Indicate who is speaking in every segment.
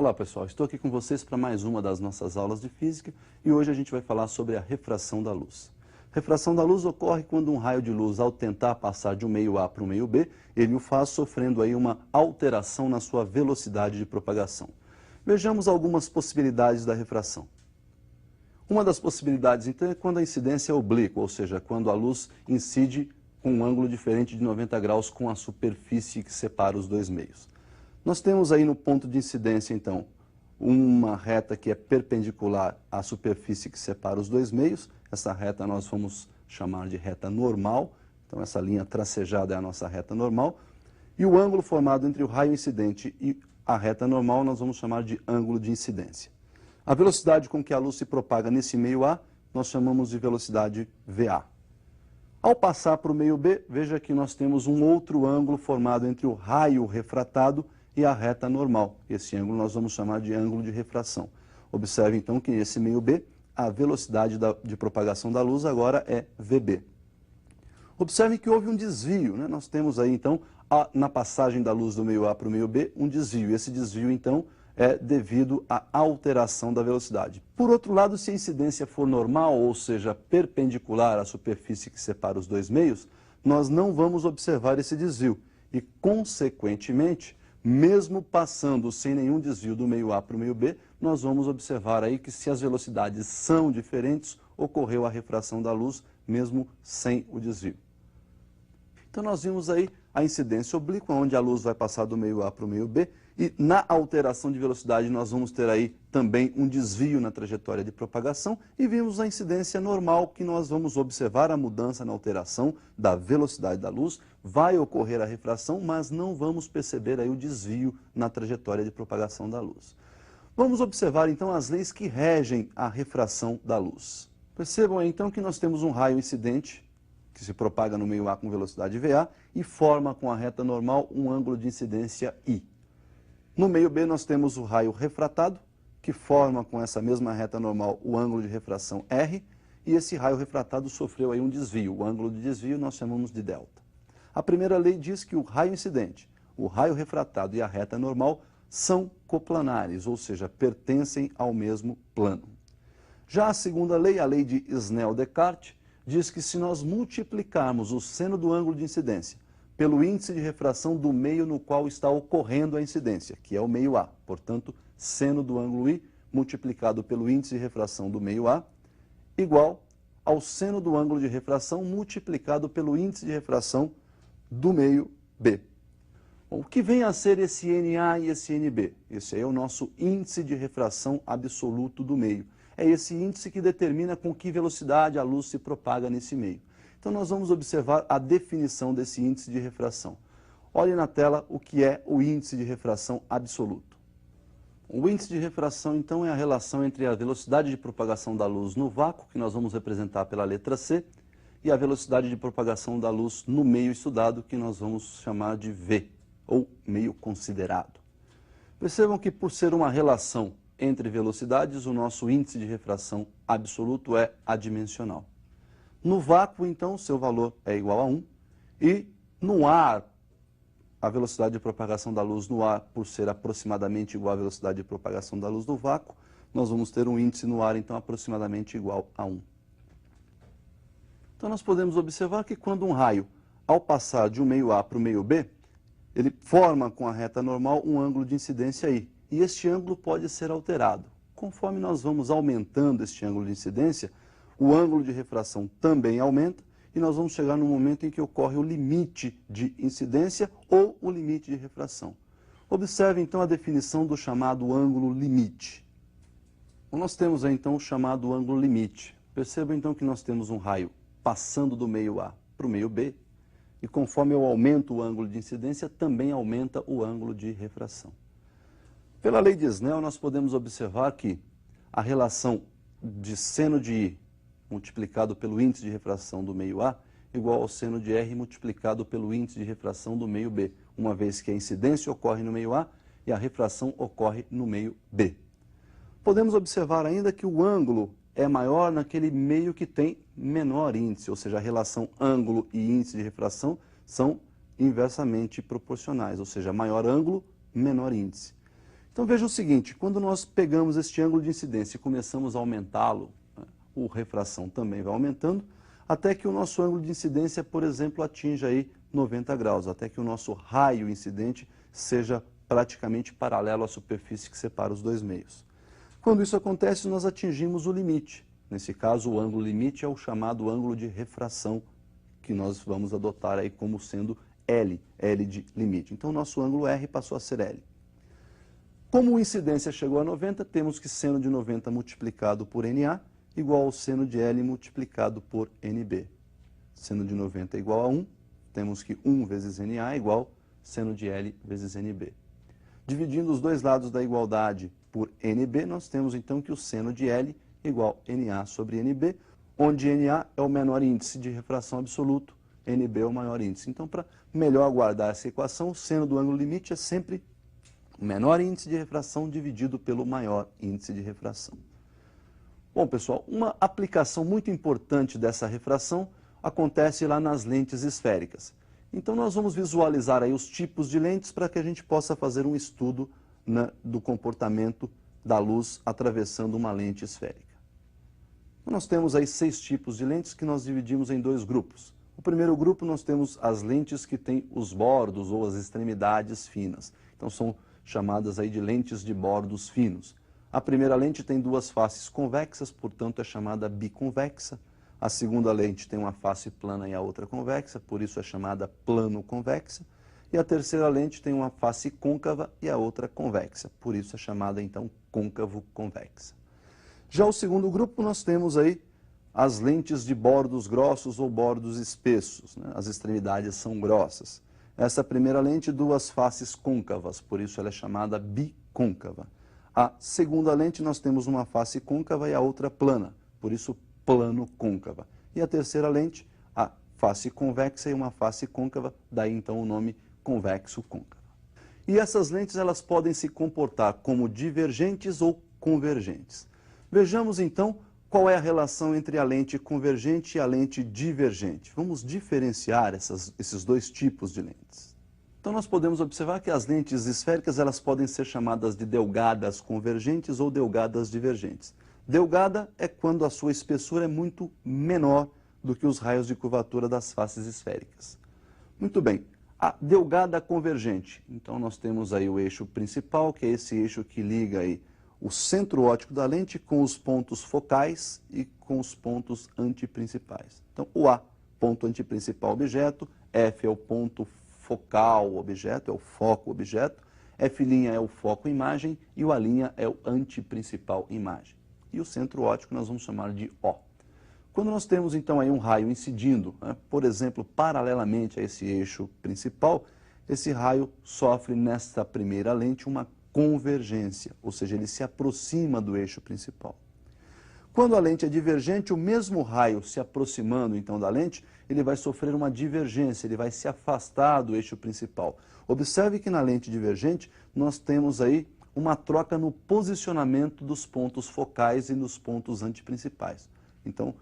Speaker 1: Olá pessoal, estou aqui com vocês para mais uma das nossas aulas de física e hoje a gente vai falar sobre a refração da luz. Refração da luz ocorre quando um raio de luz, ao tentar passar de um meio A para o meio B, ele o faz sofrendo aí uma alteração na sua velocidade de propagação. Vejamos algumas possibilidades da refração. Uma das possibilidades então é quando a incidência é oblíqua, ou seja, quando a luz incide com um ângulo diferente de 90 graus com a superfície que separa os dois meios. Nós temos aí no ponto de incidência, então, uma reta que é perpendicular à superfície que separa os dois meios. Essa reta nós vamos chamar de reta normal. Então, essa linha tracejada é a nossa reta normal. E o ângulo formado entre o raio incidente e a reta normal nós vamos chamar de ângulo de incidência. A velocidade com que a luz se propaga nesse meio A, nós chamamos de velocidade VA. Ao passar para o meio B, veja que nós temos um outro ângulo formado entre o raio refratado e a reta normal. Esse ângulo nós vamos chamar de ângulo de refração. Observe então que nesse meio B, a velocidade de propagação da luz agora é VB. Observe que houve um desvio, né? Nós temos aí então, na passagem da luz do meio A para o meio B, um desvio. Esse desvio então é devido à alteração da velocidade. Por outro lado, se a incidência for normal, ou seja, perpendicular à superfície que separa os dois meios, nós não vamos observar esse desvio e, consequentemente, mesmo passando sem nenhum desvio do meio A para o meio B, nós vamos observar aí que se as velocidades são diferentes, ocorreu a refração da luz mesmo sem o desvio. Então nós vimos aí a incidência oblíqua, onde a luz vai passar do meio A para o meio B, e na alteração de velocidade nós vamos ter aí também um desvio na trajetória de propagação, e vimos a incidência normal, que nós vamos observar a mudança na alteração da velocidade da luz, vai ocorrer a refração, mas não vamos perceber aí o desvio na trajetória de propagação da luz. Vamos observar então as leis que regem a refração da luz. Percebam aí então que nós temos um raio incidente, que se propaga no meio A com velocidade VA, e forma com a reta normal um ângulo de incidência I. No meio B nós temos o raio refratado, que forma com essa mesma reta normal o ângulo de refração R, e esse raio refratado sofreu aí um desvio. O ângulo de desvio nós chamamos de delta. A primeira lei diz que o raio incidente, o raio refratado e a reta normal são coplanares, ou seja, pertencem ao mesmo plano. Já a segunda lei, a lei de Snell-Descartes, diz que se nós multiplicarmos o seno do ângulo de incidência pelo índice de refração do meio no qual está ocorrendo a incidência, que é o meio A, portanto, seno do ângulo I multiplicado pelo índice de refração do meio A, igual ao seno do ângulo de refração multiplicado pelo índice de refração do meio B. Bom, o que vem a ser esse NA e esse NB? Esse aí é o nosso índice de refração absoluto do meio. É esse índice que determina com que velocidade a luz se propaga nesse meio. Então nós vamos observar a definição desse índice de refração. Olhe na tela o que é o índice de refração absoluto. O índice de refração, então, é a relação entre a velocidade de propagação da luz no vácuo, que nós vamos representar pela letra C, e a velocidade de propagação da luz no meio estudado, que nós vamos chamar de V, ou meio considerado. Percebam que, por ser uma relação entre velocidades, o nosso índice de refração absoluto é adimensional. No vácuo, então, seu valor é igual a 1, e no ar, a velocidade de propagação da luz no ar, por ser aproximadamente igual à velocidade de propagação da luz no vácuo, nós vamos ter um índice no ar, então, aproximadamente igual a 1. Então, nós podemos observar que quando um raio, ao passar de um meio A para o meio B, ele forma com a reta normal um ângulo de incidência I, e este ângulo pode ser alterado. Conforme nós vamos aumentando este ângulo de incidência, o ângulo de refração também aumenta, e nós vamos chegar no momento em que ocorre o limite de incidência ou o limite de refração. Observe então a definição do chamado ângulo limite. Nós temos aí, então, o chamado ângulo limite. Perceba então que nós temos um raio passando do meio A para o meio B, e conforme eu aumento o ângulo de incidência, também aumenta o ângulo de refração. Pela lei de Snell, nós podemos observar que a relação de seno de I multiplicado pelo índice de refração do meio A igual ao seno de R multiplicado pelo índice de refração do meio B, uma vez que a incidência ocorre no meio A e a refração ocorre no meio B. Podemos observar ainda que o ângulo é maior naquele meio que tem menor índice, ou seja, a relação ângulo e índice de refração são inversamente proporcionais, ou seja, maior ângulo, menor índice. Então veja o seguinte, quando nós pegamos este ângulo de incidência e começamos a aumentá-lo, né, a refração também vai aumentando, até que o nosso ângulo de incidência, por exemplo, atinja aí 90 graus, até que o nosso raio incidente seja praticamente paralelo à superfície que separa os dois meios. Quando isso acontece, nós atingimos o limite. Nesse caso, o ângulo limite é o chamado ângulo de refração, que nós vamos adotar aí como sendo L, L de limite. Então, o nosso ângulo R passou a ser L. Como a incidência chegou a 90, temos que seno de 90 multiplicado por NA igual ao seno de L multiplicado por NB. Seno de 90 é igual a 1, temos que 1 vezes NA é igual seno de L vezes NB. Dividindo os dois lados da igualdade por NB, nós temos então que o seno de L é igual a NA sobre NB, onde NA é o menor índice de refração absoluto, NB é o maior índice. Então, para melhor guardar essa equação, o seno do ângulo limite é sempre o menor índice de refração dividido pelo maior índice de refração. Bom, pessoal, uma aplicação muito importante dessa refração acontece lá nas lentes esféricas. Então, nós vamos visualizar aí os tipos de lentes para que a gente possa fazer um estudo, né, do comportamento da luz atravessando uma lente esférica. Nós temos aí 6 tipos de lentes que nós dividimos em 2 grupos. O primeiro grupo nós temos as lentes que têm os bordos ou as extremidades finas. Então, são chamadas aí de lentes de bordos finos. A primeira lente tem 2 faces convexas, portanto é chamada biconvexa. A segunda lente tem uma face plana e a outra convexa, por isso é chamada plano-convexa. E a terceira lente tem uma face côncava e a outra convexa, por isso é chamada então côncavo-convexa. Já o segundo grupo nós temos aí as lentes de bordos grossos ou bordos espessos, né? As extremidades são grossas. Essa primeira lente, 2 faces côncavas, por isso ela é chamada bicôncava. A segunda lente nós temos uma face côncava e a outra plana, por isso plano-côncava. E a terceira lente, a face convexa e uma face côncava, daí então o nome convexo-côncava. E essas lentes elas podem se comportar como divergentes ou convergentes. Vejamos então qual é a relação entre a lente convergente e a lente divergente. Vamos diferenciar esses 2 tipos de lentes. Então nós podemos observar que as lentes esféricas elas podem ser chamadas de delgadas convergentes ou delgadas divergentes. Delgada é quando a sua espessura é muito menor do que os raios de curvatura das faces esféricas. Muito bem, a delgada convergente. Então nós temos aí o eixo principal, que é esse eixo que liga aí o centro óptico da lente com os pontos focais e com os pontos antiprincipais. Então o A, ponto antiprincipal objeto, F é o ponto focal objeto, é o foco objeto, F' é o foco imagem e o A' é o antiprincipal imagem. E o centro óptico nós vamos chamar de O. Quando nós temos então aí um raio incidindo, né, por exemplo, paralelamente a esse eixo principal, esse raio sofre nesta primeira lente uma convergência, ou seja, ele se aproxima do eixo principal. Quando a lente é divergente, o mesmo raio se aproximando então da lente, ele vai sofrer uma divergência, ele vai se afastar do eixo principal. Observe que na lente divergente nós temos aí uma troca no posicionamento dos pontos focais e dos pontos antiprincipais. Então,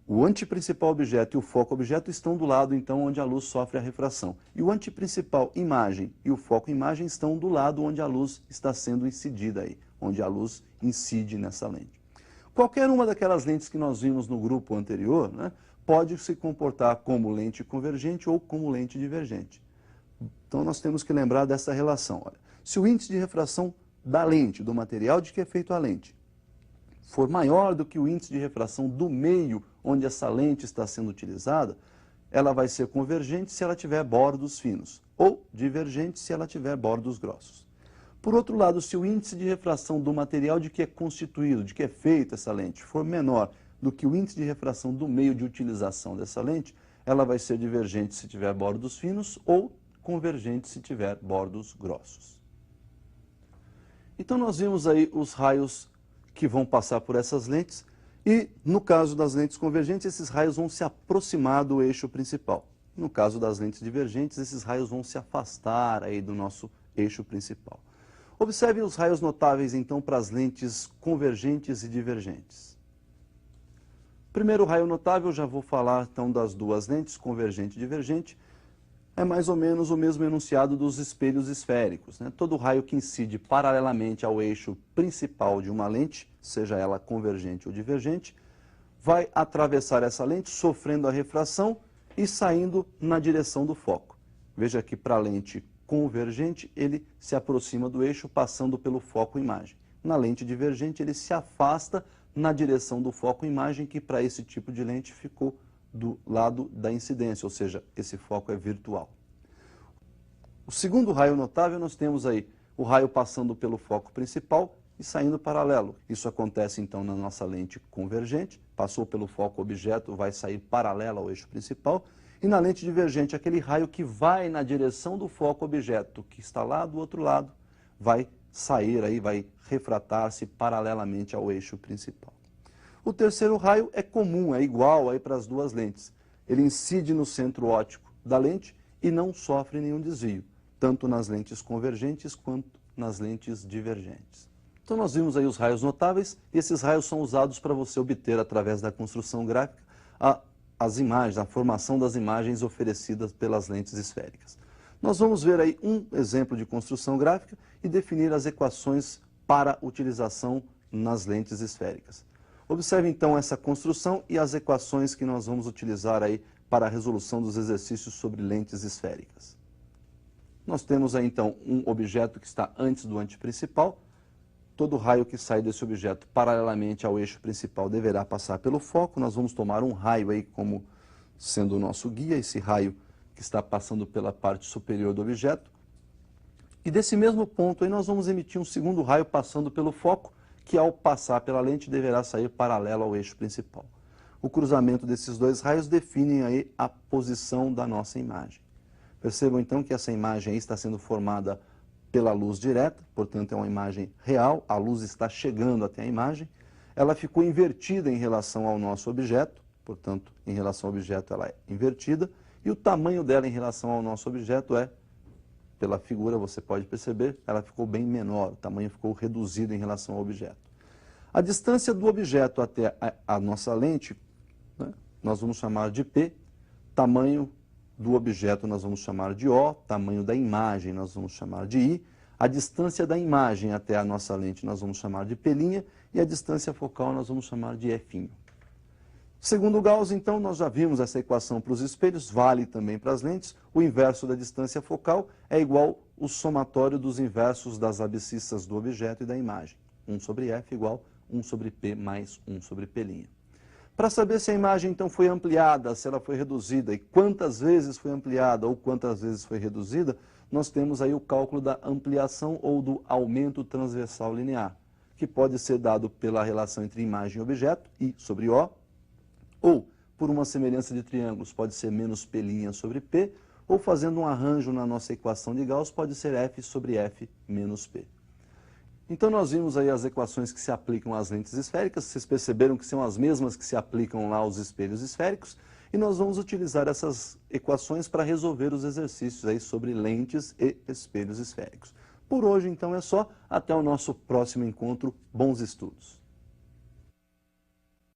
Speaker 1: o antiprincipal objeto e o foco objeto estão do lado então onde a luz sofre a refração. E o antiprincipal imagem e o foco imagem estão do lado onde a luz está sendo incidida aí, onde a luz incide nessa lente. Qualquer uma daquelas lentes que nós vimos no grupo anterior, né, pode se comportar como lente convergente ou como lente divergente. Então nós temos que lembrar dessa relação. Olha, se o índice de refração da lente, do material de que é feito a lente, for maior do que o índice de refração do meio onde essa lente está sendo utilizada, ela vai ser convergente se ela tiver bordos finos, ou divergente se ela tiver bordos grossos. Por outro lado, se o índice de refração do material de que é constituído, de que é feita essa lente, for menor do que o índice de refração do meio de utilização dessa lente, ela vai ser divergente se tiver bordos finos ou convergente se tiver bordos grossos. Então nós vimos aí os raios que vão passar por essas lentes e, no caso das lentes convergentes, esses raios vão se aproximar do eixo principal. No caso das lentes divergentes, esses raios vão se afastar aí do nosso eixo principal. Observe os raios notáveis, então, para as lentes convergentes e divergentes. Primeiro raio notável, já vou falar, então, das 2 lentes, convergente e divergente. é mais ou menos o mesmo enunciado dos espelhos esféricos, né? Todo raio que incide paralelamente ao eixo principal de uma lente, seja ela convergente ou divergente, vai atravessar essa lente, sofrendo a refração e saindo na direção do foco. Veja que para a lente convergente, ele se aproxima do eixo, passando pelo foco imagem. Na lente divergente, ele se afasta na direção do foco imagem, que para esse tipo de lente ficou do lado da incidência, ou seja, esse foco é virtual. O segundo raio notável, nós temos aí o raio passando pelo foco principal e saindo paralelo. Isso acontece então na nossa lente convergente, passou pelo foco objeto, vai sair paralelo ao eixo principal, e na lente divergente, aquele raio que vai na direção do foco objeto, que está lá do outro lado, vai sair aí, vai refratar-se paralelamente ao eixo principal. O terceiro raio é comum, é igual aí para as duas lentes. Ele incide no centro óptico da lente e não sofre nenhum desvio, tanto nas lentes convergentes quanto nas lentes divergentes. Então nós vimos aí os raios notáveis, e esses raios são usados para você obter, através da construção gráfica, as imagens, a formação das imagens oferecidas pelas lentes esféricas. Nós vamos ver aí um exemplo de construção gráfica e definir as equações para utilização nas lentes esféricas. Observe então essa construção e as equações que nós vamos utilizar aí para a resolução dos exercícios sobre lentes esféricas. Nós temos aí então um objeto que está antes do anteprincipal. Todo raio que sai desse objeto paralelamente ao eixo principal deverá passar pelo foco. Nós vamos tomar um raio aí como sendo o nosso guia, esse raio que está passando pela parte superior do objeto. E desse mesmo ponto aí nós vamos emitir um segundo raio passando pelo foco, que ao passar pela lente deverá sair paralelo ao eixo principal. O cruzamento desses dois raios define aí a posição da nossa imagem. Percebam então que essa imagem aí está sendo formada pela luz direta, portanto é uma imagem real, a luz está chegando até a imagem, ela ficou invertida em relação ao nosso objeto, portanto em relação ao objeto ela é invertida, e o tamanho dela em relação ao nosso objeto é, pela figura você pode perceber, ela ficou bem menor, o tamanho ficou reduzido em relação ao objeto. A distância do objeto até a nossa lente, né, nós vamos chamar de P, tamanho do objeto nós vamos chamar de O, tamanho da imagem nós vamos chamar de I, a distância da imagem até a nossa lente nós vamos chamar de P', e a distância focal nós vamos chamar de F'. Segundo Gauss, então, nós já vimos essa equação para os espelhos, vale também para as lentes. O inverso da distância focal é igual ao somatório dos inversos das abscissas do objeto e da imagem. 1 sobre F igual 1 sobre P mais 1 sobre P'. Para saber se a imagem, então, foi ampliada, se ela foi reduzida, e quantas vezes foi ampliada ou quantas vezes foi reduzida, nós temos aí o cálculo da ampliação ou do aumento transversal linear, que pode ser dado pela relação entre imagem e objeto, I sobre O, ou por uma semelhança de triângulos, pode ser menos P' sobre P, ou fazendo um arranjo na nossa equação de Gauss, pode ser F sobre F menos P. Então nós vimos aí as equações que se aplicam às lentes esféricas, vocês perceberam que são as mesmas que se aplicam lá aos espelhos esféricos, e nós vamos utilizar essas equações para resolver os exercícios aí sobre lentes e espelhos esféricos. Por hoje então é só, até o nosso próximo encontro, bons estudos!